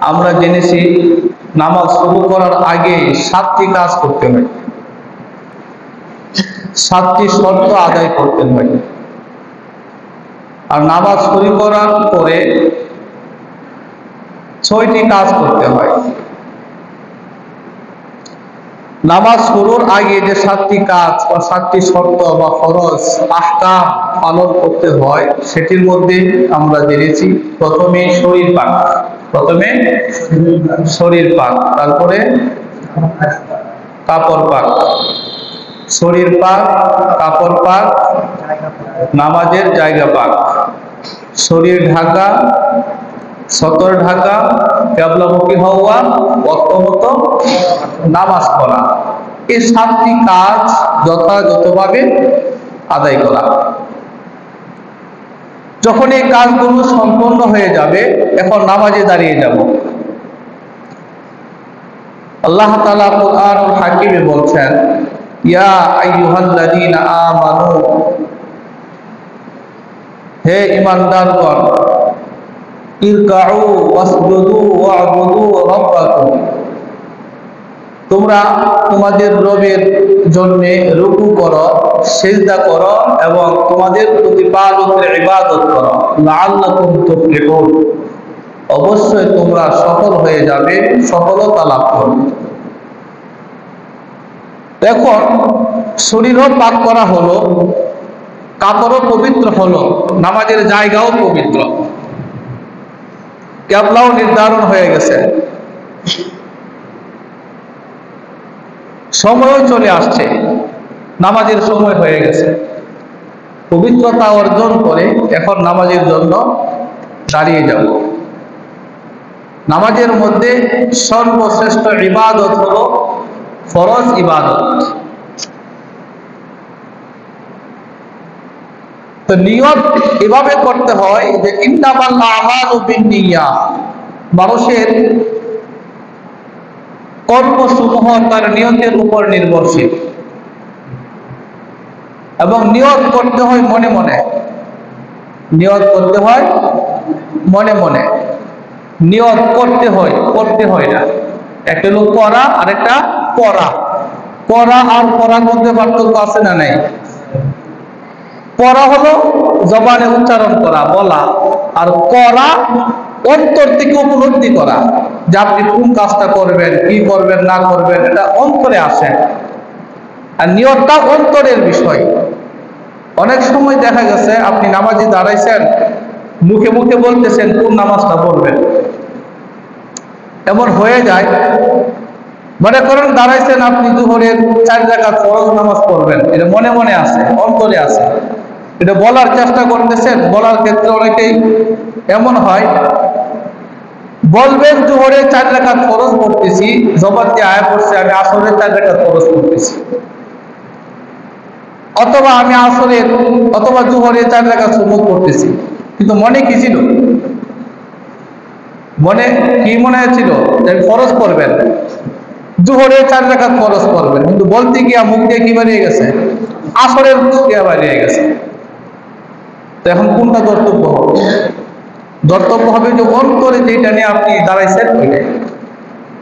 আমরা জেনেছি নামাজ শুরু করার আগে 7টি কাজ করতে হয়, 7টি শর্ত আদায় করতে হয়। আর নামাজ শুরু করার পরে 6টি কাজ করতে হয়। নামাজ শুরুর আগে যে 7টি কাজ বা 7টি শর্ত বা ফরজ আহকাম পালন করতে হয়, সেটির মধ্যে আমরা জেনেছি প্রথমে শরীর পাক, তারপরে কাপড় পাক, শরীর পাক, কাপড় পাক, নামাজের জায়গা পাক, শরীর ঢাকা, সতর ঢাকা, কিবলামুখী হওয়া, ওয়াক্তমত নামাজ পড়া। এই 7টি কাজ যথাযথভাবে আদায় করা। যখন এই কাজগুলো সম্পন্ন হয়ে যাবে, এখন নামাজে দাঁড়িয়ে যাব। আল্লাহ তাআলা কুরআনুল হাকিমে বলছেন, ইয়া আইয়ুহাল্লাযীনা আমানু, হে ঈমানদারগণ, ইরকাউ ওয়াসজুদু ওয়া'বুদু রাব্বাকুম, তোমরা তোমাদের রবের জন্য রুকু করো, সিজদা করো এবং তোমাদের প্রতিপালকের ইবাদত করো, লাআল্লাকুম তুফলিহুন, অবশ্যই তোমরা সফল হয়ে যাবে, সফলতা লাভ করবে। এখন শরীরও পাক করা হলো, কাপড়ও পবিত্র হলো, নামাজের জায়গাও পবিত্র, কিবলাও নির্ধারণ হয়ে গেছে, সময়ও চলে আসছে, নামাজের সময় হয়ে গেছে। পবিত্রতা অর্জন করে এখন নামাজের জন্য দাঁড়িয়ে যাব। নামাজের মধ্যে সর্বশ্রেষ্ঠ ইবাদত হলো ফরজ ইবাদত। তো নিয়ত এভাবে করতে হয় যে ইন্নামাল আমালু বিন্নিয়াত, মানুষের কর্মসমূহ তার নিয়তের উপর নির্ভরশীল, এবং নিয়ত করতে হয় মনে মনে, নিয়ত করতে হয় মনে মনে, নিয়ত করতে হয় না। একটা হলো করা আর একটা পড়া। করা আর পড়ার মধ্যে পার্থক্য আছে না নাই? পড়া হলো জবানে উচ্চারণ করা, বলা, আর করা অন্তর থেকে উপলব্ধি করা, যে আপনি কোন কাজটা করবেন, কি করবেন না করবেন, এটা অন্তরে আসে। আর নিয়তটা অন্তরের বিষয়। অনেক সময় দেখা গেছে আপনি নামাজে দাঁড়াইছেন, মুখে মুখে বলতেছেন কোন নামাজটা পড়বেন, এমন হয়ে যায়। মনে করেন দাঁড়াইছেন আপনি দুহরের 4 রাকাত ফরজ নামাজ পড়বেন, এটা মনে মনে আছে, অন্তরে আছে, এটা বলার চেষ্টা করতেছেন। বলার ক্ষেত্রে অনেকেই এমন হয়, বলবেন দুহরের 4 রাকাত ফরজ পড়তেছি, জবান দিয়ে আয়া পড়ছে আমি আসরের 4 রাকাত ফরজ পড়তেছি, অথবা আমি আসরের অথবা দুহরের 4 রাকাত সুন্নত পড়তেছি, কিন্তু মনে কি ছিল? মনে কি মনে হয়েছিল? যে ফরজ পড়বেন, দুহরের 4 রাকাত ফরজ পড়বেন, কিন্তু বলতে গিয়া মুখ দিয়ে কি বেরিয়ে গেছে? আসরের দিয়ে বেরিয়ে গেছে। তো এখন কোনটা ধর্তব্য হবে? ধর্তব্য হবে যে অন্তরে যেটা নিয়ে আপনি দাঁড়াইছেন ওইটাই।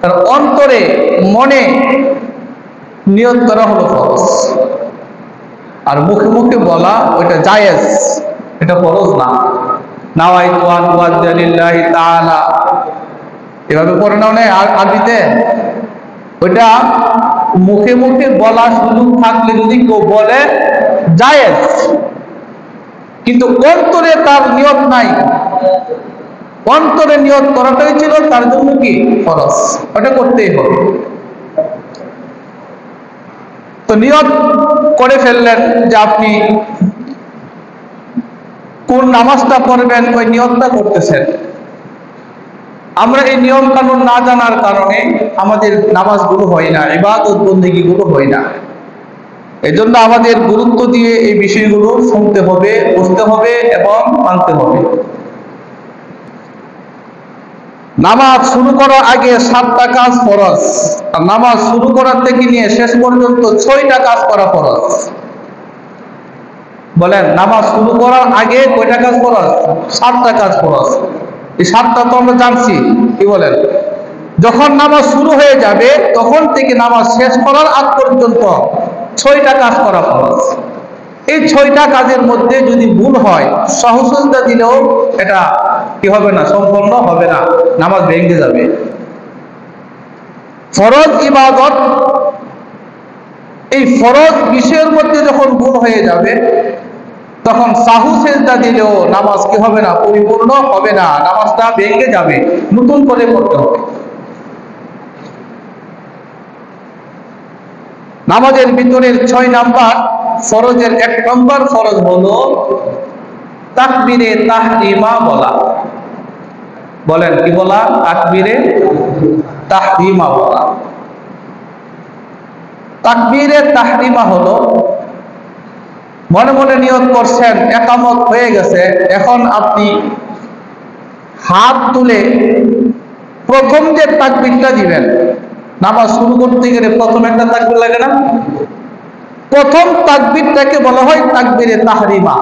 কারণ অন্তরে মনে নিয়ত করা হলো ফরজ, আর মুখে মুখে বলা ওইটা জায়েজ, এটা ফরজ না। নাওয়াইতু আন ওয়াজ্জিহা লিল্লাহি তাআলা, এভাবে পড়ে নাও না আরবিতে। ওইটা মুখে মুখে বলা সুযোগ থাকলে যদি কেউ বলে জায়েজ, কিন্তু অন্তরে তার নিয়ত নাই, অন্তরে নিয়ত করাটাই ছিল তার জন্য কি ফরজ, ওটা করতেই হবে। তো নিয়ত করে ফেললেন যে আপনি কোন নামাজটা পড়বেন, ওই নিয়তটা করতেছেন। আমরা এই নিয়ম কানুন না জানার কারণে আমাদের নামাজগুলো হয় না, ইবাদত বন্দেগীগুলো হয় না। এজন্য আমাদের গুরুত্ব দিয়ে এই বিষয়গুলো শুনতে হবে, বুঝতে হবে এবং মানতে হবে। নামাজ শুরু করার আগে 7টা কাজ ফরজ, আর নামাজ শুরু করার থেকে নিয়ে শেষ পর্যন্ত 6টা কাজ করা ফরজ। বলেন, নামাজ শুরু করার আগে কয়টা কাজ ফরজ? 7টা কাজ ফরজ। এই 7টা তো আমরা জানছি, কি বলেন? যখন নামাজ শুরু হয়ে যাবে তখন থেকে নামাজ শেষ করার আগ পর্যন্ত 6টা কাজ করা ফরজ। এই 6টা কাজের মধ্যে যদি ভুল হয়, সাহু সিজদা দিলেও এটা কি হবে না, সম্পন্ন হবে না, নামাজ ভেঙে যাবে। ফরজ ইবাদত, এই ফরজ বিষয়ের মধ্যে যখন ভুল হয়ে যাবে তখন সাহু সিজদা দিলেও নামাজ কি হবে না, পরিপূর্ণ হবে না, নামাজটা ভেঙে যাবে, নতুন করে পড়তে হবে। নামাজের ভিতরের 6 নাম্বার ফরজের 1 নম্বর ফরজ হলো তাকবীরে তাহরিমা বলা। বলেন কি বলা? তাকবীরে তাহরিমা বলা। তাকবীরে তাহরিমা হলো মনে মনে নিয়ত করছেন, একামত হয়ে গেছে, এখন আপনি হাত তুলে প্রথম যে তাকবীরটা দিবেন, নামাজ শুরু করতে গেলে প্রথম একটা তাকবীর লাগে না? প্রথম তাকবীরটাকে বলা হয় তাকবীরে তাহরিমা।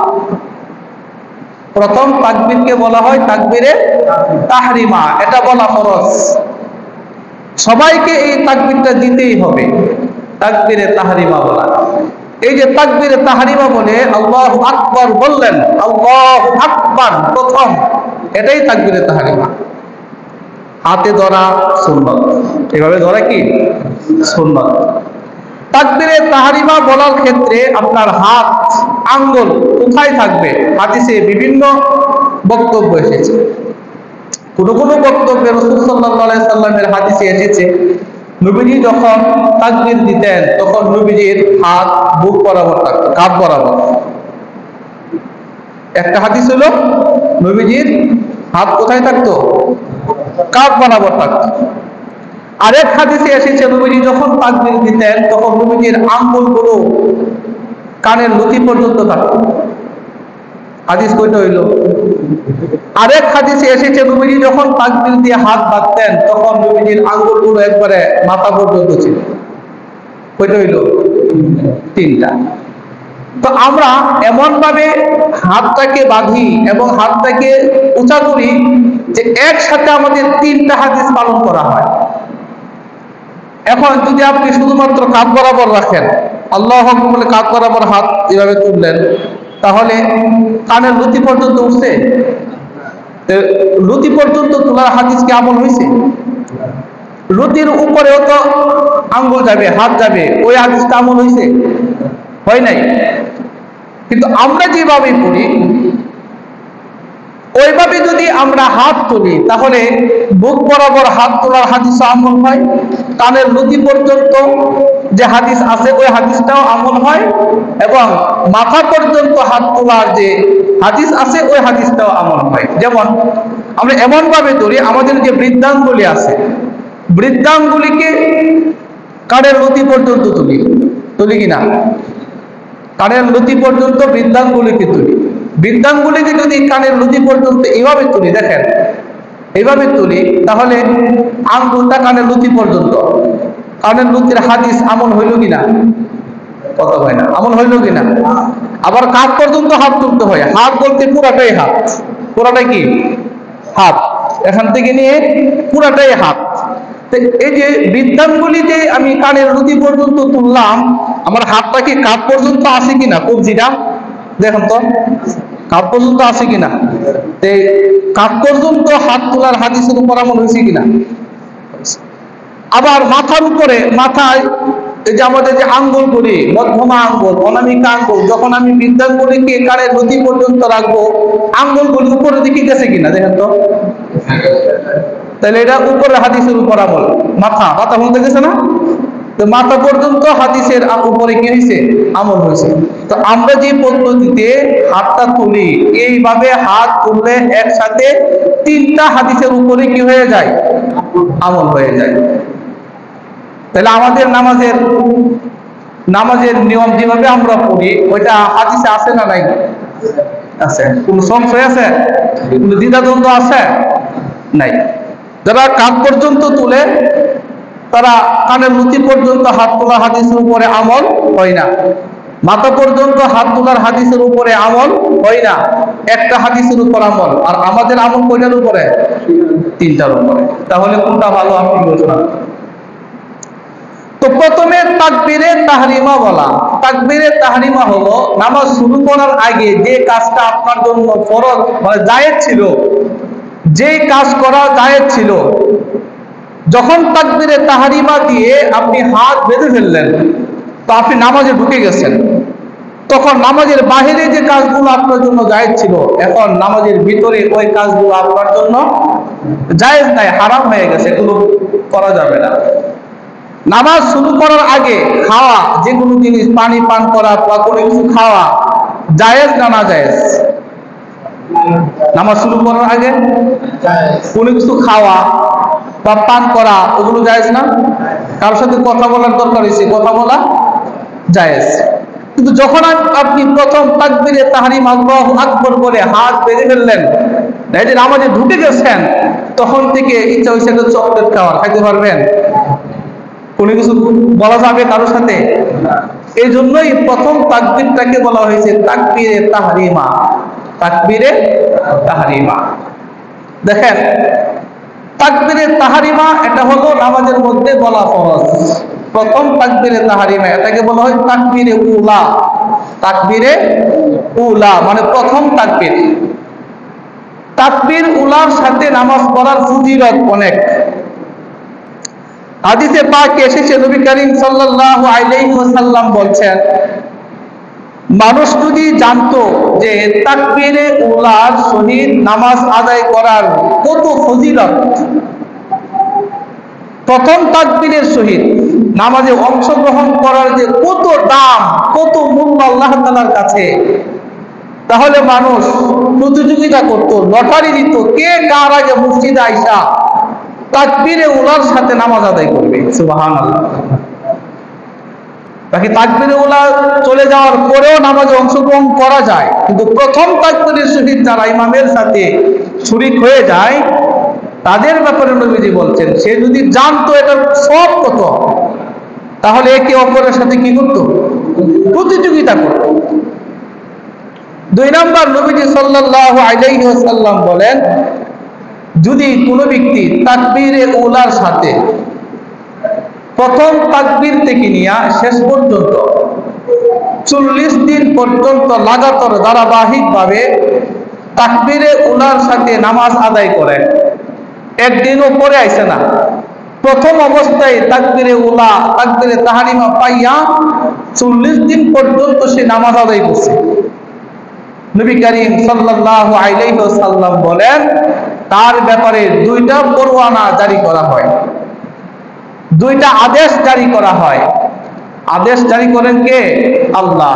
প্রথম তাকবীরকে বলা হয় তাকবীরে তাহরিমা, এটা বলা ফরজ। সবাইকে এই তাকবীরটা দিতেই হবে, তাকবীরে তাহরিমা বলা। এই যে তাকবীরে তাহরিমা বলে আল্লাহু আকবার বললেন, আল্লাহু আকবার প্রথম, এটাই তাকবীরে তাহরিমা। হাতে ধরা সুন্নাত, এভাবে ধরা কি সুন্নাত। তাকবীরে তাহরিমা বলার ক্ষেত্রে আপনার হাত আঙ্গুল কোথায় থাকবে, হাদিসে বিভিন্ন বক্তব্য এসেছে। কোন কোন বক্তব্যে রাসূল সাল্লাল্লাহু আলাইহি সাল্লামের হাদিসে এসেছে নবীজি যখন তাকবীর দিতেন তখন নবীজির হাত বুক বরাবর থাকতো, কাঁধ বরাবর। একটা হাদিস হলো নবীজির হাত কোথায় থাকতো, কাঁধ বরাবর থাকতো। আরেক হাদিসে এসেছে নবীজি যখন তাকবীর দিতেন তখন নবীজির আঙ্গুলগুলো কানের লতি পর্যন্ত থাকতো। হাদিস কয়টা হইল? আরেক হাদিসে এসেছে নবীজি যখন তাকবীর দিয়ে হাত বাঁধতেন তখন নবীজির আঙ্গুলগুলো একবারে মাথা পর্যন্ত ছিল। কয়টা হইল? 3টা। তো আমরা এমন ভাবে হাতটাকে বাঁধি এবং হাতটাকে উঁচা করি যে একসাথে আমাদের 3টা হাদিস পালন করা হয়। এখন যদি আপনি শুধুমাত্র কাঁধ বরাবর রাখেন, আল্লাহু আকবার বলে কাঁধ বরাবর হাত এভাবে তুললেন, তাহলে কানের লতি পর্যন্ত উঠছে? লতি পর্যন্ত তোলার হাদিস কি আমল হয়েছে? লতির উপরেও তো আঙ্গুল যাবে, হাত যাবে, ওই হাদিসটা আমল হয়েছে? হয় নাই। কিন্তু আমরা যেভাবে পড়ি ওইভাবে যদি আমরা হাত তুলি তাহলে বুক বরাবর হাত তোলার হাদিস আমল হয়, কানের লতি পর্যন্ত যে হাদিস আছে ওই হাদিসটাও আমল হয়, এবং মাথা পর্যন্ত হাত তোলার যে হাদিস আছে ওই হাদিসটাও আমল হয়। যেমন আমরা এমন ভাবে ধরি, আমাদের যে বৃদ্ধাঙ্গুলি আছে, বৃদ্ধাঙ্গুলিকে কানের লতি পর্যন্ত তুলি, তুলি কিনা? কানের লতি পর্যন্ত বৃদ্ধাঙ্গুলিকে তুলি। বৃদ্ধাঙ্গুলিকে যদি কানের লতি পর্যন্ত এইভাবে তুলি, দেখেন এইভাবে তুলি, তাহলে আঙ্গুলটা কানের লতি পর্যন্ত, কানের লতির হাদিস আমল হইল কিনা? কথা হয় না, আমল হইল কিনা? আবার কাঁধ পর্যন্ত হাত তুলতে হয়, হাত বলতে পুরাটাই হাত, পুরাটাই কি হাত, এখান থেকে নিয়ে পুরাটাই হাত। এই যে বৃদ্ধাঙ্গুলিতে আমি কানের লতি পর্যন্ত তুললাম, আমার হাতটা কি কাঁধ পর্যন্ত আছে কিনা? কবজিটা দেখুন তো কাঁধ পর্যন্ত আছে কিনা? কাঁধ পর্যন্ত হাত তোলার হাদিসের উপর আমল হয়েছে কিনা? আবার মাথার উপরে, মাথায় এই যে আমাদের যে আঙ্গুল করি, মধ্যমা আঙ্গুল, অনামিকা আঙ্গুল, যখন আমি বৃদ্ধাঙ্গুলিকে কানের লতি পর্যন্ত রাখবো, আঙ্গুলগুলি উপরে দিকে গেছে কিনা দেখেন তো। তাহলে এটা উপরে হাদিসের উপর আমল। মাথা, মাথা বলতে গেছে না? তো মাথা পর্যন্ত হাদিসের উপরে কি হয়েছে? আমল হয়েছে। তো আমরা যে পদ্ধতিতে হাতটা তুলি, এইভাবে হাত তুললে একসাথে 3টা হাদিসের উপরে কি হয়ে যায়? আমল হয়ে যায়। তাহলে আমাদের নামাজের নিয়ম যেভাবে আমরা পড়ি ওইটা হাদিসে আছে না নাই? আছে। কোন সংশয় আছে? কোন দ্বিধাদ্বন্দ্ব আছে? নাই। যারা কাঁধ পর্যন্ত তুলে তারা কানের লতি পর্যন্ত হাত তোলা হাদিসের উপরে আমল হয় না, মাথা পর্যন্ত হাত তোলার হাদিসের উপরে আমল হয় না, একটা হাদিসের উপর আমল। আর আমাদের আমল কয়টার উপরে? তিনটার উপরে। তাহলে কোনটা ভালো আপনি বিবেচনা করেন। তো প্রথমে তাকবীরে তাহরিমা বলা। তাকবীরে তাহরিমা হলো নামাজ শুরু করার আগে যে কাজটা আপনার জন্য ফরজ মানে জায়েজ ছিল, যেই কাজ করা জায়েজ ছিল, যখন তাকবীরে তাহরিমা দিয়ে আপনি হাত বেঁধে ফেললেন, তো আপনি নামাজে ঢুকে গেছেন। তখন নামাজের বাহিরে যে কাজগুলো আপনার জন্য জায়েজ ছিল, এখন নামাজের ভিতরে ওই কাজগুলো আপনার জন্য জায়েজ নাই, হারাম হয়ে গেছে, এগুলো করা যাবে না। নামাজ শুরু করার আগে খাওয়া যে কোনো জিনিস, পানি পান করা বা কোনো কিছু খাওয়া জায়েজ না না জায়েজ? নামাজ শুরু করার আগে কোনো কিছু খাওয়া বা পান করা ওগুলো জায়েজ না? কারোর সাথে কথা বলার দরকার হয়েছে, কথা বলা জায়েজ। কিন্তু যখন আপনি প্রথম তাকবীরে তাহরিম আল্লাহু আকবার বলে হাত বেঁধে ফেললেন, এই যে নামাজে ঢুকে গেছেন, তখন থেকে ইচ্ছা হয়েছে একটা চকলেট খাওয়া, খাইতে পারবেন? কোনো কিছু বলা যাবে কারোর সাথে? এই জন্যই প্রথম তাকবীরটাকে বলা হয়েছে তাকবীরে তাহরিমা। তাকবীরে তাহরিমা। দেখেন, তাকবীরে তাহরিমা এটা হলো নামাজের মধ্যে বলা ফরজ। প্রথম তাকবীরে তাহরিমা, এটাকে বলা হয় তাকবীরে উলা। তাকবীরে উলা মানে প্রথম তাকবীর। তাকবীর উলার সাথে নামাজ পড়ার ফজিলত অনেক। হাদিসে পাকে এসেছে, নবী করিম সাল্লাল্লাহু আলাইহি ওয়াসাল্লাম বলছেন, মানুষ যদি জানতো যে তাকবীরে উলার সহিত নামাজ আদায় করার কত ফজিলত, প্রথম তাকবীরের সহিত নামাজে অংশগ্রহণ করার যে কত দাম, কত মূল্য আল্লাহ তাআলার কাছে, তাহলে মানুষ প্রতিযোগিতা করত, লটারি দিত, কে কার আগে মসজিদে আইসা তাকবীরে উলার সাথে নামাজ আদায় করবে। সুবহানাল্লাহ। বাকি তাকবীরে উলা চলে যাওয়ার পরেও নামাজে অংশগ্রহণ করা যায়, কিন্তু প্রথম তাকবীরের সহিত যারা ইমামের সাথে শরীক হয়ে যায়, তাদের ব্যাপারে নবীজি বলছেন, সে যদি জানতো এটার সব কত, তাহলে একে অপরের সাথে কি করত? প্রতিযোগিতা করত। দুই নাম্বার, নবীজি সাল্লাল্লাহু আলাইহি ওয়াসাল্লাম বলেন, যদি কোনো ব্যক্তি তাকবীরে উলার সাথে প্রথম তাকবীর থেকে নিয়ে শেষ পর্যন্ত 40 দিন পর্যন্ত লাগাতার ধারাবাহিকভাবে তাকবীরে উলার সাথে নামাজ আদায় করে, একদিনও পরে আইছে না, প্রথম অবস্থায় তাকবীরে উলা তাকবীরে তাহরিমা পাইয়া 40 দিন পর্যন্ত সে নামাজ আদায় করছে, নবী করিম সাল্লাল্লাহু আলাইহি ওয়াসাল্লাম বলেন, তার ব্যাপারে দুইটা পরোয়ানা জারি করা হয়, দুইটা আদেশ জারি করা হয়। আদেশ জারি করেন কে? আল্লাহ।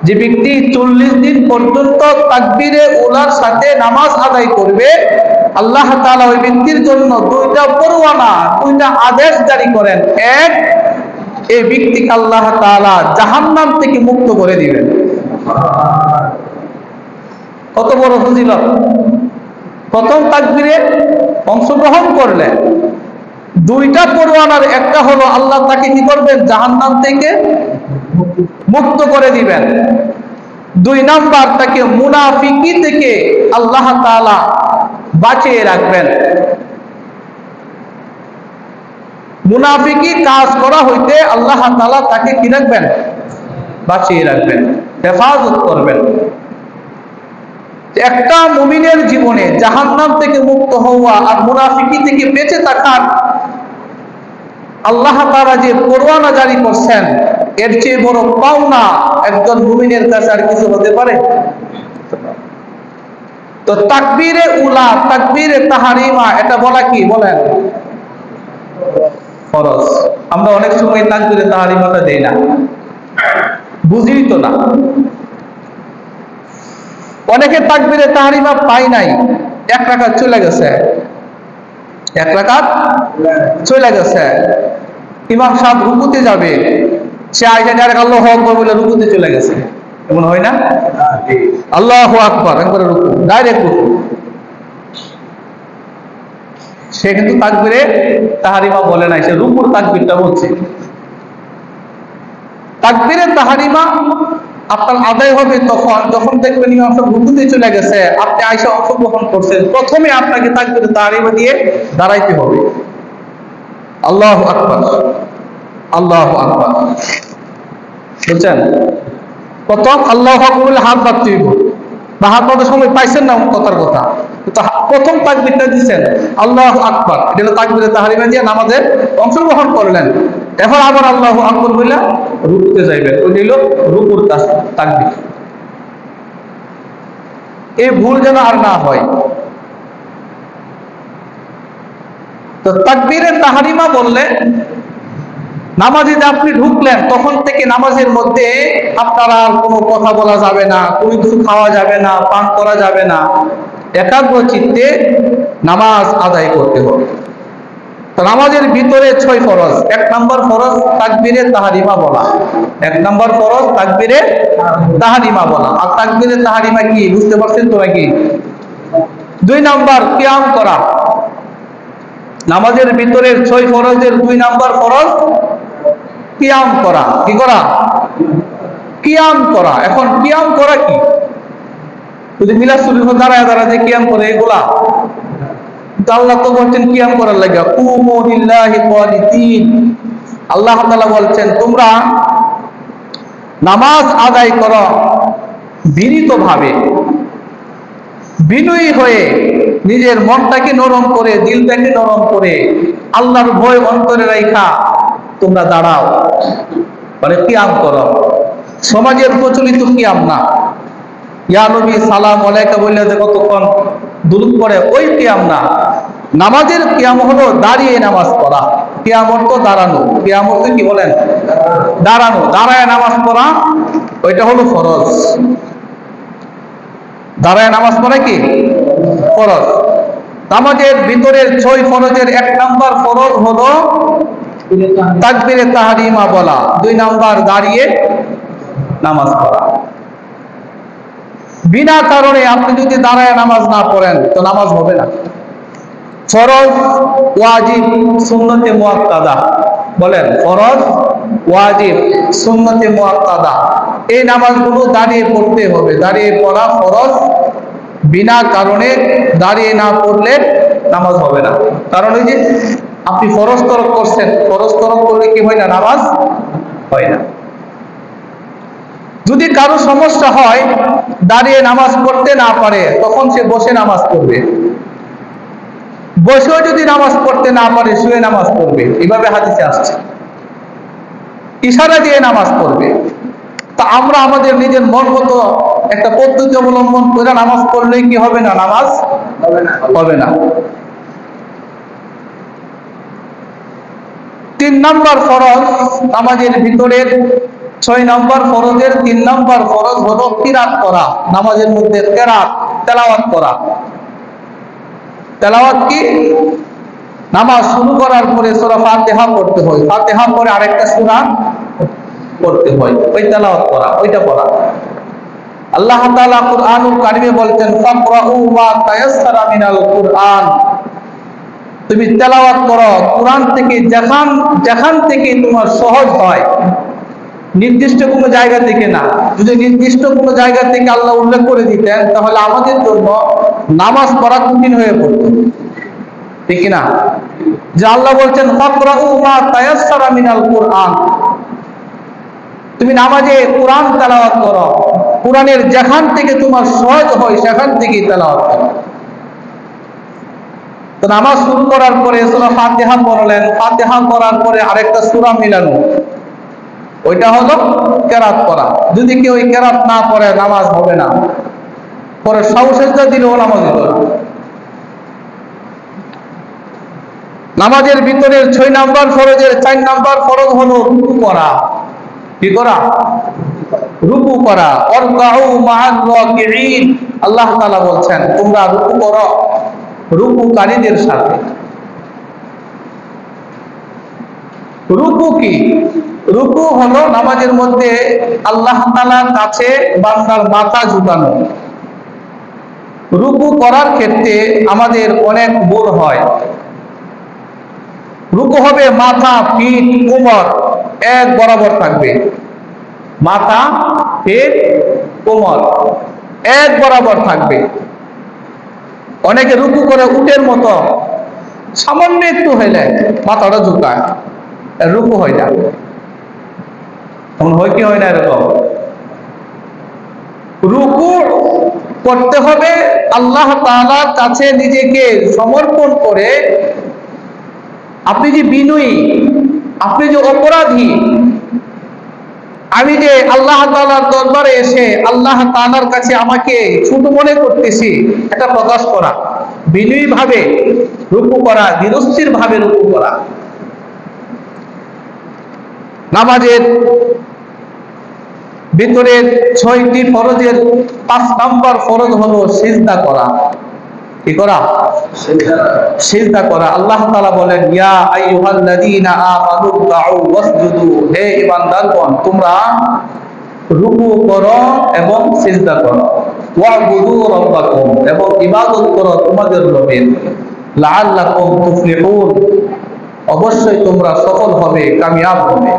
যে ব্যক্তি 40 দিন পর্যন্ত তাকবীরে উলার সাথে নামাজ আদায় করবে, আল্লাহ তাআলা ওই ব্যক্তির জন্য দুইটা পরোয়ানা, দুইটা আদেশ জারি করেন। এক, এই ব্যক্তিকে আল্লাহ তাআলা জাহান্নাম থেকে মুক্ত করে দিবেন। কত বড় ফজিলত! প্রথম তাকবীরে অংশগ্রহণ করলে দুইটা পরোয়ানার একটা হলো আল্লাহ তাকে কি করবেন? জাহান্নাম থেকে মুক্ত করে দিবেন। দুই নাম্বার, তাকে মুনাফিকি থেকে আল্লাহ তাআলা বাঁচিয়ে রাখবেন। মুনাফিকি কাজ করা হইতে আল্লাহ তাআলা তাকে কি রাখবেন? বাঁচিয়ে রাখবেন, হেফাজত করবেন। একটা মুমিনের জীবনে জাহান্নাম থেকে মুক্ত হওয়া আর মুনাফিকি থেকে বেঁচে থাকার আল্লাহ তাআলা যে পরোয়ানা জারি করছেন, এর চেয়ে বড় পাওনা একজন মুমিনের কাছে আর কিছু হতে পারে? তো তাকবীরে উলা তাকবীরে তাহরিমা এটা বলা কি বলেন? ফরজ। আমরা অনেক সময় তাকবীরে তাহরিমাটা দেই না, বুঝি তো না। অনেকে তাকবীরে তাহরিমা পাই নাই, এক রাকাত চলে গেছে, এক রাকাত চলে গেছে। ইমাম সাহেব রুকুতে যাবে, সে আইসা ডাইরেক্ট আল্লাহু আকবার বলে রুকুতে চলে গেছে, এমন হয় না? আল্লাহু আকবার একবারে রুকু, ডাইরেক্ট রুকু। সে কিন্তু তাকবীরে তাহরিমা বলে নাই, সে রুকুর তাকবীরটা বলছে। তাকবীরে তাহরিমা আপনার আদায় হবে তখন যখন দেখবেন ইমাম সাহেব রুকুতে চলে গেছে, আপনি আয়েশা অংশগ্রহণ করছেন, প্রথমে আপনাকে তাকবীরে তাহরিমা দিয়ে দাঁড়াইতে হবে। আল্লাহু আকবার, আল্লাহু আকবার, বুঝছেন? প্রথম আল্লাহু আকবার বলে হাত বাড়তে হইব, বা হাত বাঁধার সময় পাইছেন না কথার কথা, প্রথম তাকবীরটা দিচ্ছেন আল্লাহু আকবার, এটা হলো তাকবীরে তাহরিমা দিয়ে নামাজে অংশগ্রহণ করলেন। এখন আবার আল্লাহু আকবার বলে রুকুতে যাইবেন, ওই হলো রুকুর তাকবীর। এই ভুল যেন আর না হয়। তো তাকবীরে তাহরিমা বললে নামাজে যে আপনি ঢুকলেন তখন থেকে নামাজের মধ্যে আপনার আর কোনো কথা বলা যাবে না, কোনো কিছু খাওয়া যাবে না, পান করা যাবে না, একাগ্র চিত্তে নামাজ আদায় করতে হবে। তো নামাজের ভিতরে 6 ফরজ। 1 নম্বর ফরজ তাকবীরে তাহরিমা বলা, 1 নম্বর ফরজ তাকবীরে তাহরিমা বলা। আর তাকবীরে তাহরিমা কি বুঝতে পারছেন তো নাকি? 2 নম্বর কিয়াম করা। নামাজের ভিতরে 6 ফরজের 2 নম্বর ফরজ কিয়াম করা। কি করা? কিয়াম করা। এখন কিয়াম করা কি? যদি মিলাদ শরীফে দাঁড়ায় দাঁড়ায় যে কিয়াম করে এগুলা, আল্লাহ তো বলছেন কিয়াম করার লাগা, কুমু লিল্লাহি কানিতিন। আল্লাহ তাআলা বলছেন তোমরা নামাজ আদায় করো বিনীতভাবে, বিনয়ী হয়ে, নিজের মনটাকে নরম করে, দিলটাকে নরম করে, আল্লাহর ভয় অন্তরে রাখা তোমরা দাঁড়াও, মানে কিয়াম করো। সমাজের প্রচলিত কিয়াম না, ইয়া নবী সালাম আলাইকা বললে যে কতক্ষণ দুরূদ পড়ে, ওই কিয়াম না। নামাজের কিয়াম হলো দাঁড়িয়ে নামাজ পড়া। কিয়াম অর্থ দাঁড়ানো, কিয়াম অর্থ কি বলেন? দাঁড়ানো, দাঁড়ায় নামাজ পড়া, ওইটা হলো ফরজ। দাঁড়ায় নামাজ পড়া কি ফরজ। নামাজের ভিতরের 6 ফরজের 1 নম্বর ফরজ হলো তাকবীরে তাহরিমা বলা, 2 নম্বর দাঁড়িয়ে নামাজ পড়া। বিনা কারণে আপনি যদি দাঁড়ায় নামাজ না পড়েন তো নামাজ হবে না। ফরজ, ওয়াজিব, সুন্নতে মুআক্কাদা, বলেন ফরজ, ওয়াজিব, সুন্নতে মুআক্কাদা, এই নামাজগুলো দাঁড়িয়ে পড়তে হবে। দাঁড়িয়ে পড়া ফরজ, বিনা কারণে দাঁড়িয়ে না পড়লে নামাজ হবে না। কারণ ওই যে আপনি ফরজ তরক করছেন, ফরজ তরক করলে কি হয় না? নামাজ হয় না। যদি কারো সমস্যা হয়, দাঁড়িয়ে নামাজ পড়তে না পারে, তখন সে বসে নামাজ পড়বে। বসেও যদি নামাজ পড়তে না পারে, শুয়ে নামাজ পড়বে। এভাবে হাদিসে আসছে, ইশারা দিয়ে নামাজ পড়বে। তা আমরা আমাদের নিজের মন মতো একটা পদ্ধতি অবলম্বন করে নামাজ পড়লে কি হবে না? নামাজ হবে না। 3 নম্বর ফরজ নামাজের ভিতরের 6 নম্বর ফরজের 3 নম্বর ফরজ হলো কিরাত করা। নামাজের মধ্যে কিরাত, তেলাওয়াত করা। তেলাওয়াত কি? নামাজ শুরু করার পরে সূরা ফাতিহা পড়তে হয়, ফাতিহা পরে আরেকটা সূরা পড়তে হয়, ওই তেলাওয়াত করা, ওইটা পড়া। আল্লাহ তাআলা কুরআনুল কারীমে বলছেন ফাকরাউ মা তায়াসসারা মিনাল কুরআন, তুমি তেলাওয়াত করো কুরআন থেকে যেখান থেকে তোমার সহজ হয়। নির্দিষ্ট কোনো জায়গা থেকে না। যদি নির্দিষ্ট কোনো জায়গা থেকে আল্লাহ উল্লেখ করে দিতেন তাহলে আমাদের জন্য নামাজ পড়া কঠিন হয়ে পড়ত, ঠিক না? যে আল্লাহ বলছেন ফাকরাউ মা তায়াসসারা মিনাল কুরআন, তুমি নামাজে কুরআন তেলাওয়াত করো, কুরআনের যেখান থেকে তোমার সহজ হয় সেখান থেকে তেলাওয়াত করো। তো নামাজ শুরু করার পরে সূরা ফাতিহা পড়লেন, ফাতিহা করার পরে আরেকটা সূরা মিলানো, ওইটা হলো কেরাত করা। যদি কেউ ওই কেরাত না পড়ে নামাজ হবে না। পরে সাজদা দিলেও নামাজ হবে না। নামাজের ভিতরের 6 নম্বর ফরজের 4 নম্বর ফরজ হলো রুকু করা। কি করা? রুকু করা। ওয়ারকাউ মা'আর রাকিঈন, আল্লাহ তাআলা বলছেন তোমরা রুকু করো রুকুকারীদের সাথে। রুকু কি? রুকু হলো নামাজের মধ্যে আল্লাহ তাআলার কাছে বান্দার মাথা ঝুঁকানো। রুকু করার ক্ষেত্রে আমাদের অনেক ভুল হয়। রুকু হবে মাথা, পিঠ, কোমর এক বরাবর থাকবে। মাথা, পেট, কোমর এক বরাবর থাকবে। অনেকে রুকু করে উটের মতো, সামান্য একটু হইলে মাথাটা ঝুঁকায়, রুকু হয় না। তখন হয় কি হয় না এরকম? রুকু করতে হবে আল্লাহ তাআলার কাছে নিজেকে সমর্পণ করে। আপনি যে বিনয়ী, আপনি যে অপরাধী, আমি যে আল্লাহ তাআলার দরবারে এসে আল্লাহ তাআলার কাছে আমাকে ছোট মনে করতেছি, এটা প্রকাশ করা, বিনয়ী ভাবে রুকু করা, ধীরস্থির ভাবে রুকু করা। নামাজের ভিতরের 6টি ফরজের 5 নম্বর ফরজ হলো সিজদা করা। কি করা? সিজদা করা। আল্লাহ তাআলা বলেন, ইয়া আইয়ুহাল্লাযীনা আমানু রুকউ ওয়াসজুদু, হে ঈমানদারগণ তোমরা রুকু করো এবং সিজদা করো। ওয়াবুদু রাব্বাকুম, এবং ইবাদত করো তোমাদের রবের। লাআল্লাকুম তুফলিহুন, অবশ্যই তোমরা সফল হবে, কামিয়াব হবে।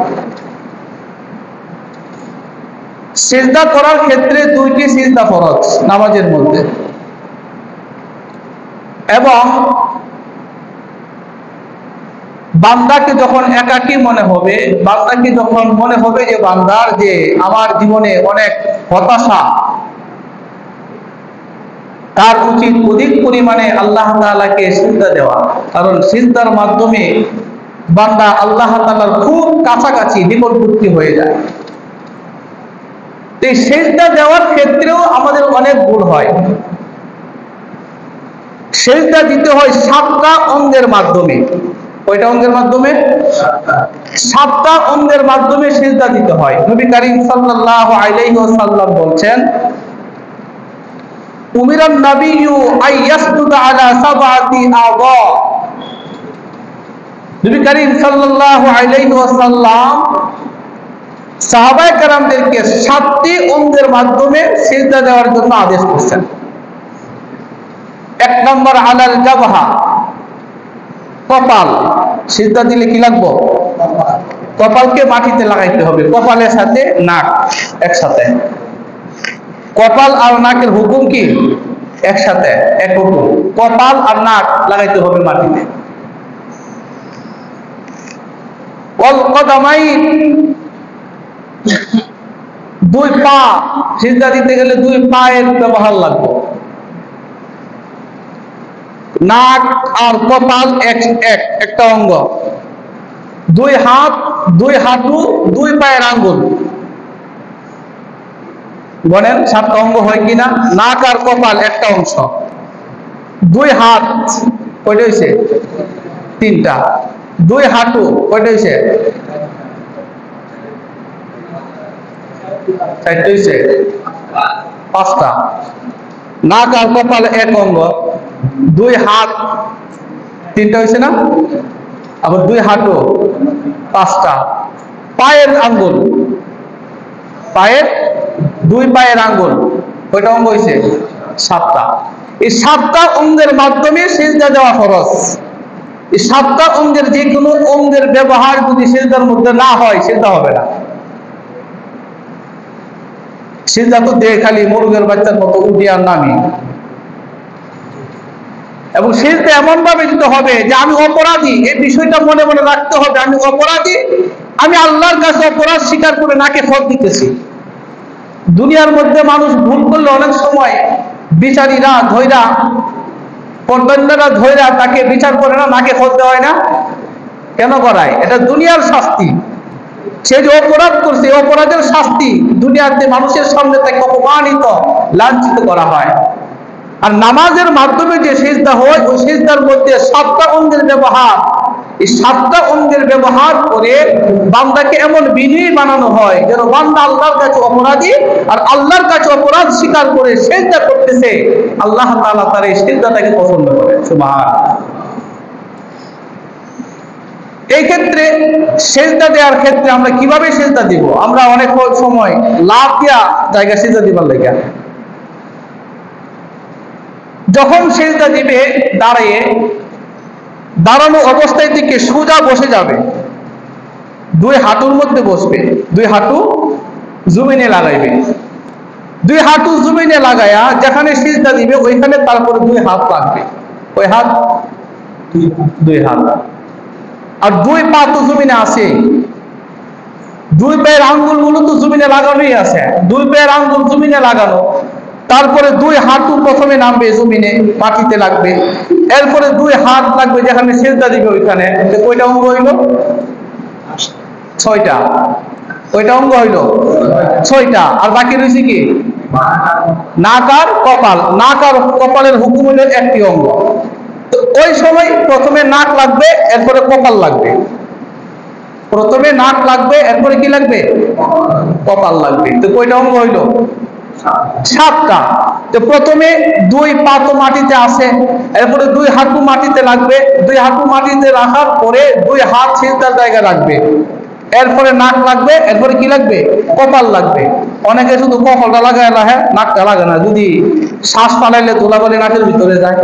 সিজদা করার ক্ষেত্রে 2টি সিজদা ফরজ নামাজের মধ্যে, এবং বান্দাকে যখন একাকী মনে হবে, বান্দাকে যখন মনে হবে যে বান্দার যে আমার জীবনে অনেক হতাশা, তার উচিত অধিক পরিমাণে আল্লাহ তাআলাকে সিজদা দেওয়া। কারণ সিজদার মাধ্যমে বান্দা আল্লাহ তাআলার খুব কাছাকাছি নিকটবর্তী হয়ে যায়। এই সিজদা দেওয়ার ক্ষেত্রেও আমাদের অনেক ভুল হয়। সিজদা দিতে হয় 7টা অঙ্গের মাধ্যমে। কয়টা অঙ্গের মাধ্যমে? 7টা অঙ্গের মাধ্যমে সিজদা দিতে হয়। নবী করিম সাল্লাল্লাহু আলাইহি ওয়াসাল্লাম বলছেন, উমিরান নাবিয়্যু আইয়াসজুদা আলা সাবআতি আযা। নবী করিম সাল্লাল্লাহু আলাইহি ওয়াসাল্লাম সাহাবায়ে কেরামদেরকে 7টি অঙ্গের মাধ্যমে সিজদা দেওয়ার জন্য আদেশ করেছেন। 1 নম্বর আলাল জাবহা, কপাল। সিজদা দিলে কি লাগবে? কপালকে মাটিতে লাগাইতে হবে, কপালের সাথে নাক একসাথে। কপাল আর নাকের হুকুম কি? একসাথে, এক হুকুম। কপাল আর নাক লাগাইতে হবে মাটিতে। ওয়াল কদামাইন, 2 পা। সিজদা দিতে গেলে 2 পায়ের ব্যবহার লাগবে। নাক আর কপাল একটা অঙ্গ। 2 হাত, 2 হাঁটু, 2 পায়ের আঙ্গুল। বলেন 7টা অঙ্গ হয় কিনা? নাক আর কপাল একটা অংশ। 2 হাত কয়টা হয়েছে? 3টা। 2 হাঁটু কয়টা হয়েছে? 4টা হয়েছে? 5টা। নাক আর কপাল এক অঙ্গ। 2 হাত 3টা হয়েছে না? আবার 2 হাঁটু 5টা। পায়ের আঙ্গুল, পায়ের 2 পায়ের আঙ্গুল কয়টা অঙ্গ হয়েছে? 7টা। এই 7টা অঙ্গের মাধ্যমে সিজদা দেওয়া ফরজ। এই 7টা অঙ্গের যে কোনো অঙ্গের ব্যবহার যদি সিজদার মধ্যে না হয়, সিজদা হবে না। সিজদা তো দিয়ে খালি মুরগের বাচ্চার মতো উঠি আর নামি। এবং সিজদা এমন ভাবে দিতে হবে যে আমি অপরাধী, এই বিষয়টা মনে মনে রাখতে হবে। আমি অপরাধী, আমি আল্লাহর কাছে অপরাধ স্বীকার করে নাকে খত দিতেছি। দুনিয়ার মধ্যে মানুষ ভুল করলে অনেক সময় বিচারীরা ধৈরা, পর্দারা ধৈরা তাকে বিচার করে না, নাকে খত দেওয়া হয় না। কেন করায়? এটা দুনিয়ার শাস্তি। সে যে অপরাধ করছে, অপরাধের শাস্তি দুনিয়াতে মানুষের সামনে তাকে অপমানিত, লাঞ্ছিত করা হয়। আর নামাজের মাধ্যমে যে সিজদা হয়, ওই সিজদার মধ্যে 7টা অঙ্গের ব্যবহার। এই 7টা অঙ্গের ব্যবহার করে বান্দাকে এমন বিনয়ী বানানো হয় যেন বান্দা আল্লাহর কাছে অপরাধী, আর আল্লাহর কাছে অপরাধ স্বীকার করে সিজদা করতেছে। আল্লাহ তাআলা তার এই সিজদাটাকে পছন্দ করেন। সুবহানাল্লাহ। এই ক্ষেত্রে সিজদা দেওয়ার ক্ষেত্রে আমরা কিভাবে সিজদা দিব? আমরা অনেক সময় লাভ দিয়া জায়গা সিজদা দিবার লাগে। যখন সিজদা দিবে দাঁড়ানো অবস্থায় থেকে সোজা বসে যাবে, 2 হাঁটুর মধ্যে বসবে। 2 হাঁটু জমিনে লাগাইবে, দুই হাঁটু জমিনে লাগায়া যেখানে সিজদা দিবে ওইখানে তারপরে দুই হাত লাগবে, ওই হাত দুই হাত, আর দুই পা তো জমিনে আছে, দুই পায়ের আঙ্গুলগুলো তো জমিনে লাগানোই আছে, দুই পায়ের আঙ্গুল জমিনে লাগানো, তারপরে দুই হাঁটু প্রথমে নামবে জমিনে, মাটিতে লাগবে, এরপরে দুই হাত লাগবে যেখানে সিজদা দিবে ওইখানে। কয়টা অঙ্গ হইল? 6টা। কয়টা অঙ্গ হইল? 6টা। আর বাকি রয়েছে কি? নাক আর কপাল। নাক আর কপালের হুকুম হইল একটি অঙ্গ। তো ওই সময় প্রথমে নাক লাগবে, এরপরে কপাল লাগবে। প্রথমে নাক লাগবে, এরপরে কি লাগবে? কপাল লাগবে। তো কয়টা অঙ্গ হইল? 7টা। তো প্রথমে দুই পা তো মাটিতে আছে, এরপরে দুই হাঁটু মাটিতে লাগবে, দুই হাঁটু মাটিতে রাখার পরে দুই হাত সিজদার জায়গা রাখবে, এরপরে নাক লাগবে, এরপরে কি লাগবে? কপাল লাগবে। অনেকে শুধু কপালটা লাগায় রাখে, নাকটা লাগে না, যদি শ্বাস ফালাইলে ধুলাবালি নাকের ভিতরে যায়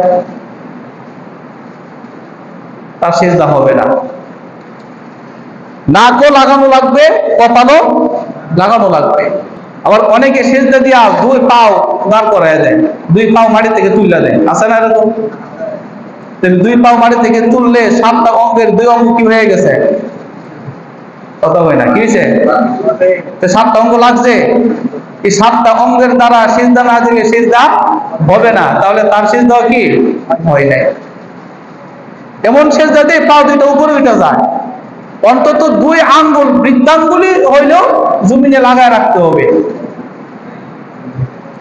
তার সিজদা হবে না। নাকও লাগানো লাগবে, কপালও লাগানো লাগবে। আবার অনেকে সিজদা দিয়া দুই পাও দাঁড় করায় দেয়, দুই পাও মাটি থেকে তুলে দেয়, আছে না এরকম? দুই পাও মাটি থেকে তুললে 7টা অঙ্গের 2 অঙ্গ কি হয়ে গেছে? কথা হয় না, কি হয়েছে? 7টা অঙ্গ লাগছে। এই 7টা অঙ্গের দ্বারা সিজদা না দিলে সিজদা হবে না, তাহলে তার সিজদা কি হয় নাই। এমন সিজদাতে পাও দুইটা উপরে উঠে যায়, অন্তত দুই আঙ্গুল বৃদ্ধাঙ্গুলি হইলেও জমিনে লাগায় রাখতে হবে।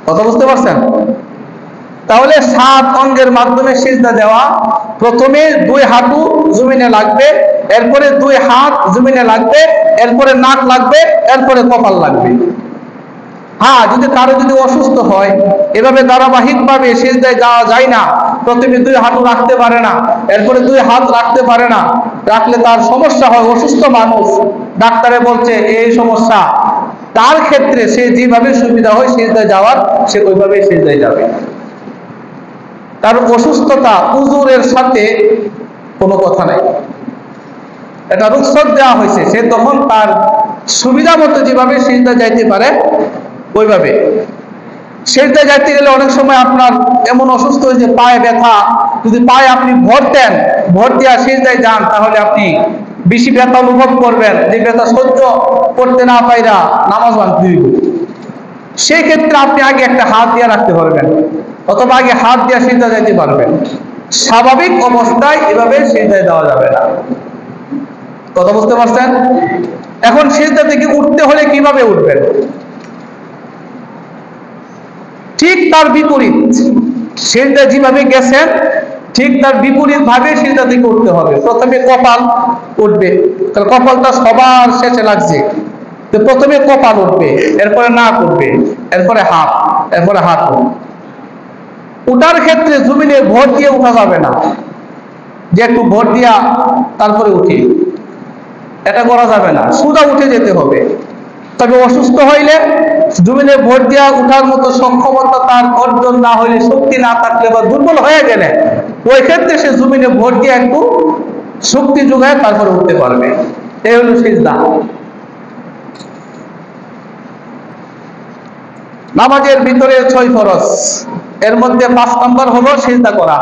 কথা বুঝতে পারছেন? তাহলে 7 অঙ্গের মাধ্যমে সিজদা দেওয়া, প্রথমে দুই হাঁটু জমিনে লাগবে, এরপরে দুই হাত জমিনে লাগবে, এরপরে নাক লাগবে, এরপরে কপাল লাগবে। হ্যাঁ, যদি কারো যদি অসুস্থ হয়, এভাবে ধারাবাহিক ভাবে সিজদায় যাওয়া যায় না, প্রথমে দুই হাঁটু রাখতে পারে না, এরপরে দুই হাত রাখতে পারে না, রাখলে তার সমস্যা হয়, অসুস্থ মানুষ, ডাক্তারে বলছে এই সমস্যা, তার ক্ষেত্রে সে যেভাবে সুবিধা হয় সিজদায় যাওয়ার, সে ওইভাবে সিজদায় যাবে। তার অসুস্থতা উযুরের সাথে কোনো কথা নাই, এটা রুখসত দেওয়া হয়েছে, সে তখন তার সুবিধা মতো যেভাবে সিজদা যাইতে পারে ওইভাবে। সিজদা যাইতে গেলে অনেক সময় আপনার এমন অসুস্থ হয়েছে পায়ে ব্যথা, যদি পায়ে আপনি ভর দেন, ভর দিয়া সিজদায় যান, তাহলে আপনি বেশি ব্যথা অনুভব করবেন, যে ব্যথা সহ্য করতে না পাইরা নামাজ ভাঙতে হইব। সেই ক্ষেত্রে আপনি আগে একটা হাত দিয়ে রাখতে পারবেন, অথবা আগে হাত দিয়ে সিজদা যাইতে পারবেন। স্বাভাবিক অবস্থায় এভাবে সিজদায় দেওয়া যাবে না। কথা বুঝতে পারছেন? এখন সিজদা থেকে উঠতে হলে কিভাবে উঠবেন? ঠিক তার বিপরীত, সিজদা যেভাবে গেছেন ঠিক তার বিপরীত ভাবে সিজদা থেকে উঠতে হবে। প্রথমে কপাল উঠবে, তাহলে কপালটা সবার শেষে লাগছে, তো প্রথমে কপাল উঠবে, এরপরে নাক উঠবে, এরপরে হাত, এরপরে হাত উঠবে। উঠার ক্ষেত্রে জমিনে ভর দিয়ে উঠা যাবে না, যে একটু ভর দিয়া তারপরে উঠি, এটা করা যাবে না, সোজা উঠে যেতে হবে। তবে অসুস্থ হইলে জমিনে ভর দিয়া উঠার মতো সক্ষমতা তার অর্জন না হইলে, শক্তি না থাকলে বা দুর্বল হয়ে গেলে, ওই ক্ষেত্রে সে জমিনে ভর দিয়ে একটু শক্তি যোগায় তারপরে উঠতে পারবে। এই হলো সিজদা। নামাজের ভিতরে 6 ফরজ, এর মধ্যে 5 নাম্বার হলো সিজদা করা,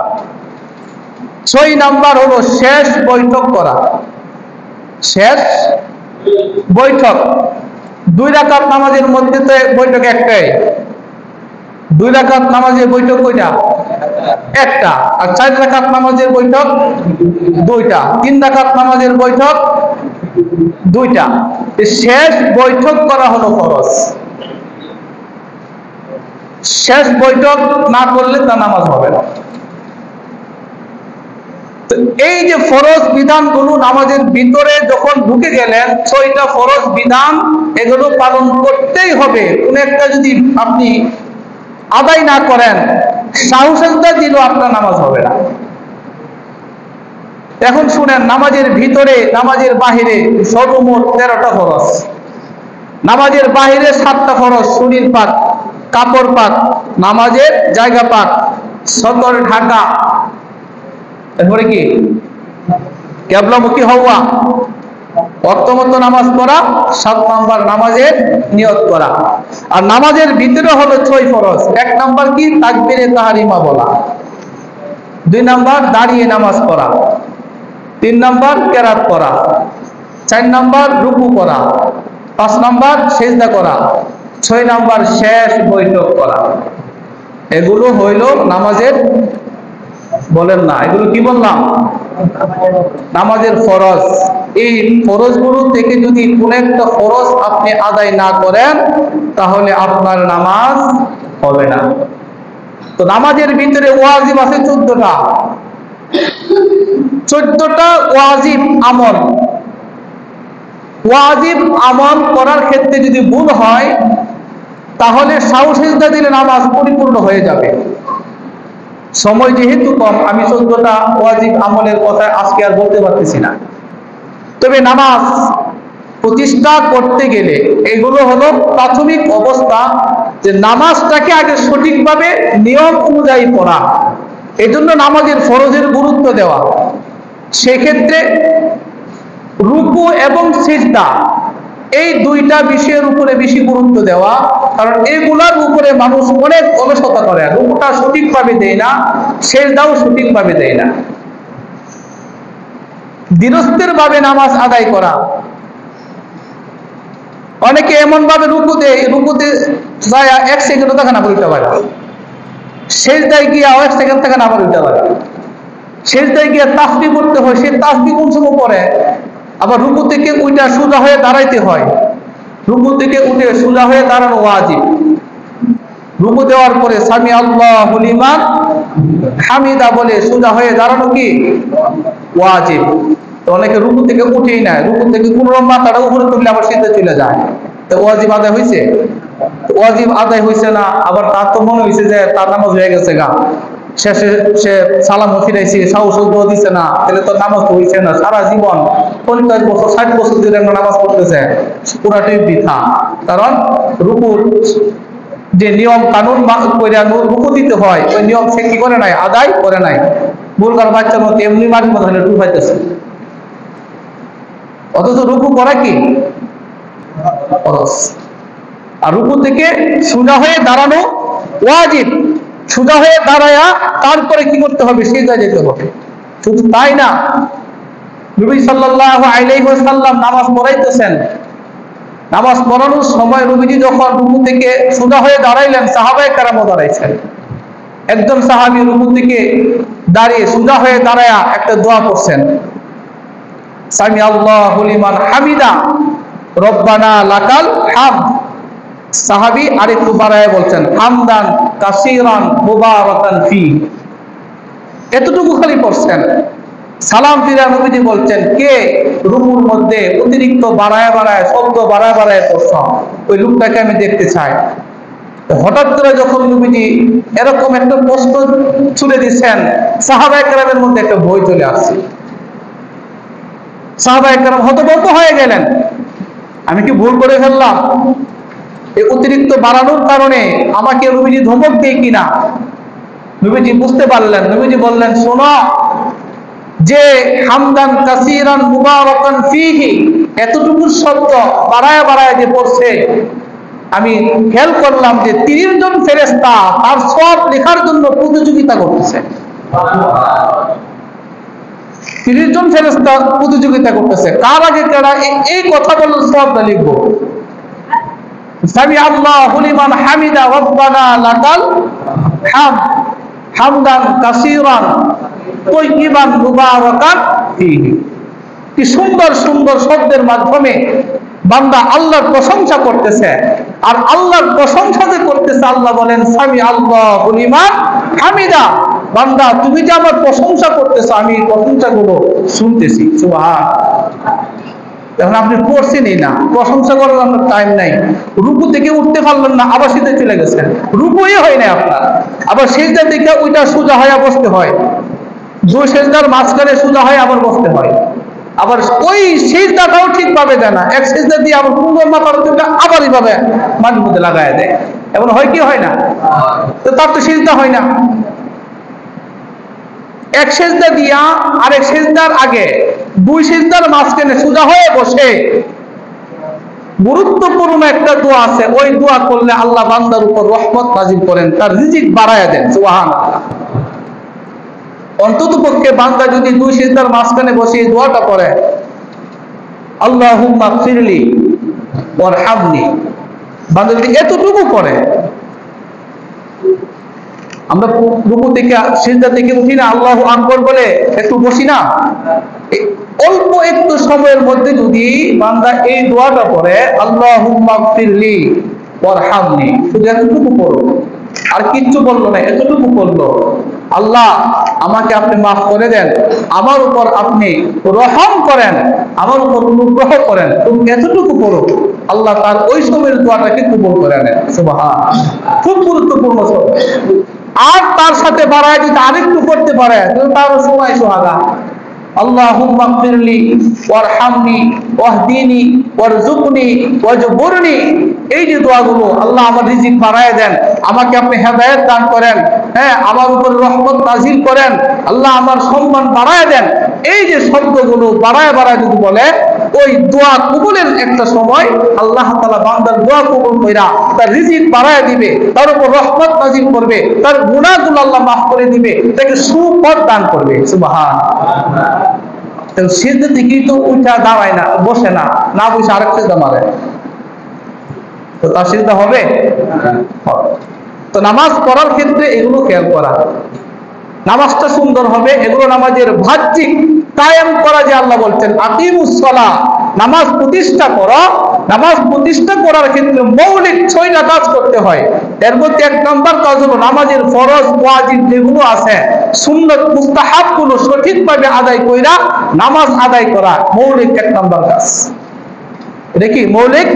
6 নাম্বার হলো শেষ বৈঠক করা। শেষ বৈঠক 2 রাকাত নামাজের মধ্যে তো বৈঠক একটাই, 2 রাকাত নামাজের বৈঠক কয়টা? একটা। আর 4 রাকাত নামাজের বৈঠক 2টা, 3 রাকাত নামাজের বৈঠক 2টা। শেষ বৈঠক করা হলো ফরজ। শেষ বৈঠক না করলে তা নামাজ হবে না। এই যে ফরজ বিধানগুলো নামাজের ভিতরে যখন ঢুকে গেলেন, 6টা ফরজ বিধান, এগুলো পালন করতেই হবে। কোন একটা যদি আপনি আদায় না করেন, সাহসিকতা দিলেও আপনার নামাজ হবে না। এখন শুনেন, নামাজের ভিতরে নামাজের বাহিরে সর্বমোট 13টা ফরজ। নামাজের বাহিরে 7টা ফরজ, শরীর পাক, কাপড় পাক, নামাজের জায়গা পাক, সতর ঢাকা, এরপরে কি কিবলামুখী হওয়া, অর্থমত নামাজ পড়া, 7 নাম্বার নামাজের নিয়ত করা। আর নামাজের ভিতরে হলো 6 ফরজ। 1 নাম্বার কি? তাকবীরে তাহরিমা বলা। 2 নাম্বার দাঁড়িয়ে নামাজ পড়া। 3 নাম্বার কেরাত পড়া। 4 নাম্বার রুকু করা। 5 নাম্বার সিজদা করা। 6 নাম্বার শেষ বৈঠক করা। এগুলো হইল নামাজের, বলেন না, এগুলো কি বললাম? নামাজের ফরজ। এই ফরজগুলো থেকে যদি কোনো একটা ফরজ আপনি আদায় না করেন তাহলে আপনার নামাজ হবে না। তো নামাজের ভিতরে ওয়াজিব আছে 14টা। 14টা ওয়াজিব আমল। ওয়াজিব আমল করার ক্ষেত্রে যদি ভুল হয় তাহলে সাহু সিজদা দিলে নামাজ পরিপূর্ণ হয়ে যাবে। সময় যেহেতু কম, আমি 14টা ওয়াজিব আমলের কথা আজকে আর বলতে পারতেছি না। তবে নামাজ প্রতিষ্ঠা করতে গেলে এগুলো হলো প্রাথমিক অবস্থা, যে নামাজটাকে আগে সঠিকভাবে নিয়ম অনুযায়ী পড়া। এজন্য নামাজের ফরজের গুরুত্ব দেওয়া। সেক্ষেত্রে রুকু এবং সিজদা এই 2টা বিষয়ের উপরে বেশি গুরুত্ব দেওয়া, কারণ এগুলার উপরে মানুষ অনেক অলসতা করে। রুকুটা সঠিকভাবে দেয় না, সিজদাও সঠিকভাবে দেয় না। ধীরস্থির ভাবে নামাজ আদায় করা। অনেকে এমন ভাবে রুকুতে যায় 1 সেকেন্ডও থাকে না বলতে পারে, সিজদায় গিয়ে 1 সেকেন্ড থাকে না বলতে পারে। সিজদায় গিয়ে তাসবিহ করতে হয়, সে তাসবিহ কোন সময় পড়ে। আবার রুকু থেকে উঠে সোজা হয়ে দাঁড়াইতে হয়। রুকু থেকে উঠে সোজা হয়ে দাঁড়ানো ওয়াজিব। রুকু দেওয়ার পরে সামি আল্লাহু লিমান হামিদা বলে সোজা হয়ে দাঁড়ানো কি ওয়াজিব। তো অনেকে রুকু থেকে উঠেই না, রুকু থেকে কোন মাথাটা উপরে তুললে আবার সিজদা চলে যায়। তো ওয়াজিব আদায় হয়েছে? ওয়াজিব আদায় হয়েছে না। আবার তার তো মনে হয়েছে যে তার নামাজ হয়ে গেছে গা, শেষে সে সালামও ফিরাইছে, সাহসও দিচ্ছে না, তাহলে তো নামাজ তো হয়েছে না। সারা জীবন 50 বছর 60 বছর ধরে নামাজ পড়তেছে, পুরাটাই বৃথা। কারণ রুকুর যে নিয়ম কানুন রুকু দিতে হয়, ওই নিয়ম সে কি করে নাই, আদায় করে নাই। বুলগার বাচ্চার মতো এমনি মাঝে মধ্যে ডুবাইতেছে। অথচ রুকু করা কি ফরজ। আর রুকু থেকে সোজা হয়ে দাঁড়ানো ওয়াজিব। সোজা হয়ে দাঁড়ায়া তারপরে কি করতে হবে? সিজদা যেতে হবে। শুধু তাই না, নবী সাল্লাল্লাহু আলাইহি ওয়াসাল্লাম নামাজ পড়াইতেছেন। নামাজ পড়ানোর সময় নবীজি যখন রুকু থেকে সোজা হয়ে দাঁড়াইলেন, সাহাবায়ে কেরামও দাঁড়াইছেন। একজন সাহাবী রুকু থেকে দাঁড়িয়ে সোজা হয়ে দাঁড়ায়া একটা দোয়া করছেন, সামি আল্লাহু লিমান হামিদা রব্বানা লাকাল হামদ। সাহাবী আরেকটু বাড়ায় বলছেন, হামদান কাসীরান মুবারাকান ফি। এতটুকু খালি পড়ছেন। সালাম ফিরা নবীজি বলছেন, কে রুকুর মধ্যে অতিরিক্ত বাড়ায় শব্দ বাড়ায় পড়ছ, ওই লোকটাকে আমি দেখতে চাই। হঠাৎ করে যখন নবীজি এরকম একটা প্রশ্ন ছুড়ে দিচ্ছেন, সাহাবায়ে কেরামের মধ্যে একটা ভয় চলে আসছে। সাহাবায়ে কেরাম হতভম্ব হয়ে গেলেন, আমি কি ভুল করে ফেললাম? এই অতিরিক্ত বাড়ানোর কারণে আমাকে নবীজি ধমক দেয় কিনা। নবীজি বুঝতে পারলেন। নবীজি বললেন, শোনো, যে হামদান কাসীরান মুবারাকান ফীহি, এতটুকু শব্দ বাড়ায় যে পড়ছে, আমি খেয়াল করলাম যে 30 জন ফেরেশতা তার সব লেখার জন্য প্রতিযোগিতা করতেছে। 30 জন ফেরেশতা প্রতিযোগিতা করতেছে, কার আগে কারা এই কথা বলল সবটা লিখবো। সামি আল্লাহু লিমান হামিদা রব্বানা লাকাল হামদ হামদান কাসীরান তাইয়িবান মুবারাকান ফীহি। কি সুন্দর সুন্দর শব্দের মাধ্যমে বান্দা আল্লাহর প্রশংসা করতেছে। আর আল্লাহর প্রশংসা যে করতেছে, আল্লাহ বলেন সামি আল্লাহু লিমান হামিদা, বান্দা তুমি যে আমার প্রশংসা করতেছো, আমি এই প্রশংসাগুলো শুনতেছি। সুবহানাল্লাহ। এখন আপনি পড়ছেনই না, প্রশংসা করার আপনার টাইম নাই। রুকু থেকে উঠতে পারলেন না, আবার সিজদায় চলে গেছেন, রুকুই হয় না আপনার। আবার সিজদা থেকে ওইটা সোজা হয়ে বসতে হয়, দুই সিজদার মাঝখানে সোজা হয়ে আবার বসতে হয়। আবার ওই সিজদাটাও ঠিকভাবে দেয় না, এক সিজদা দিয়ে আবার পুরো মাথার উপরে আবার এইভাবে মাটির মধ্যে লাগায় দেয়। এমন হয় কি হয় না? তো তার তো সিজদা হয় না। এক সেজদা দিয়া আরেক সেজদার আগে দুই সেজদার মাঝখানে সোজা হয়ে বসে গুরুত্বপূর্ণ একটা দোয়া আছে, ওই দোয়া করলে আল্লাহ বান্দার উপর রহমত নাজিল করেন, তার রিজিক বাড়ায়া দেন। সুবহানাল্লাহ। অন্ততপক্ষে বান্দা যদি দুই সিজদার মাঝখানে বসে এই দোয়াটা করে, আল্লাহুম্মা গফিরলি ওয়ারহামনি, বান্দা যদি এতটুকু করে, আমরা রুকু থেকে সিজদা থেকে উঠি না, আল্লাহু আকবার বলে একটু বসি না, অল্প একটু সময়ের মধ্যে যদি বান্দা এই দোয়াটা পড়ে, আল্লাহুম্মা গফিরলি ওয়ারহামনি, শুধু এতটুকু পড়ো, আর কিচ্ছু বললো না, এতটুকু বললো, আল্লাহ আমাকে আপনি মাফ করে দেন, আমার উপর আপনি রহম করেন, আমার উপর অনুগ্রহ করেন, তুমি এতটুকু পড়ো, আল্লাহ তার ওই সময়ের দোয়াটাকে কবুল করে নেন। সুবহানাল্লাহ। খুব গুরুত্বপূর্ণ সময়। আর তার সাথে বাড়ায় যদি আরেকটু করতে পারে তার সময় সোহাগা, আল্লাহুম্মা গফিরলি ওয়ারহামনি ওয়াহদিনি ওয়ারযুকনি ওয়াজবুরনি, এই যে দোয়াগুলো, আল্লাহ আমার রিজিক বাড়ায় দেন, আমাকে আপনি হেদায়েত দান করেন, হ্যাঁ আমার উপর রহমত নাজিল করেন, আল্লাহ আমার সম্মান বাড়ায় দেন, এই যে শব্দগুলো বাড়ায় বাড়ায় যদি বলে, ওই দোয়া কবুলের একটা সময় আল্লাহ তাআলা বান্দার দোয়া কবুল কইরা তার রিজিক বাড়ায় দিবে, তার উপর রহমত নাজিল করবে, তার গুনাহগুলো আল্লাহ মাফ করে দিবে, তাকে সুপথ দান করবে। সুবহানাল্লাহ। তাহলে সিজদা থেকেই তো উঠা দাঁড়ায় না, বসে না, না বসে আরেক সিজদা মারে, তো তার সিজদা হবে? তো নামাজ পড়ার ক্ষেত্রে এগুলো খেয়াল করা, নামাজটা সুন্দর হবে, এগুলো নামাজের বাহ্যিক কায়েম করা, যে আল্লাহ বলছেন আকিমুস সালাহ, নামাজ প্রতিষ্ঠা করো। নামাজ প্রতিষ্ঠা করার ক্ষেত্রে মৌলিক 6টা কাজ করতে হয়। এর মধ্যে 1 নম্বর কাজ হলো নামাজের ফরজ ওয়াজিব যেগুলো আছে, সুন্নাত মুস্তাহাব গুলো সঠিকভাবে আদায় কইরা নামাজ আদায় করা, মৌলিক 1 নম্বর কাজ। এটা কি মৌলিক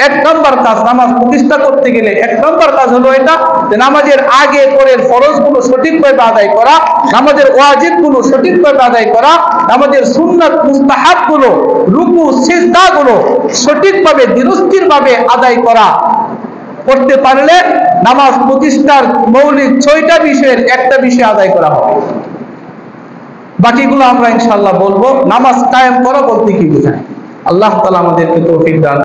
1 নম্বর কাজ? নামাজ প্রতিষ্ঠা করতে গেলে 1 নম্বর কাজ হলো এটা, যে নামাজের আগে পরের ফরজ গুলো সঠিকভাবে আদায় করা, নামাজের ওয়াজিব গুলো সঠিকভাবে আদায় করা, নামাজের সুন্নাত মুস্তাহাব গুলো, রুকু সিজদা গুলো সঠিকভাবে ধীরস্থিরভাবে আদায় করা। করতে পারলে নামাজ প্রতিষ্ঠার মৌলিক 6টা বিষয়ের একটা বিষয় আদায় করা হবে। বাকিগুলো আমরা ইনশাআল্লাহ বলবো। নামাজ কায়েম করা বলতে কি বোঝায়, আল্লাহ তাআলা আমাদেরকে তৌফিক দান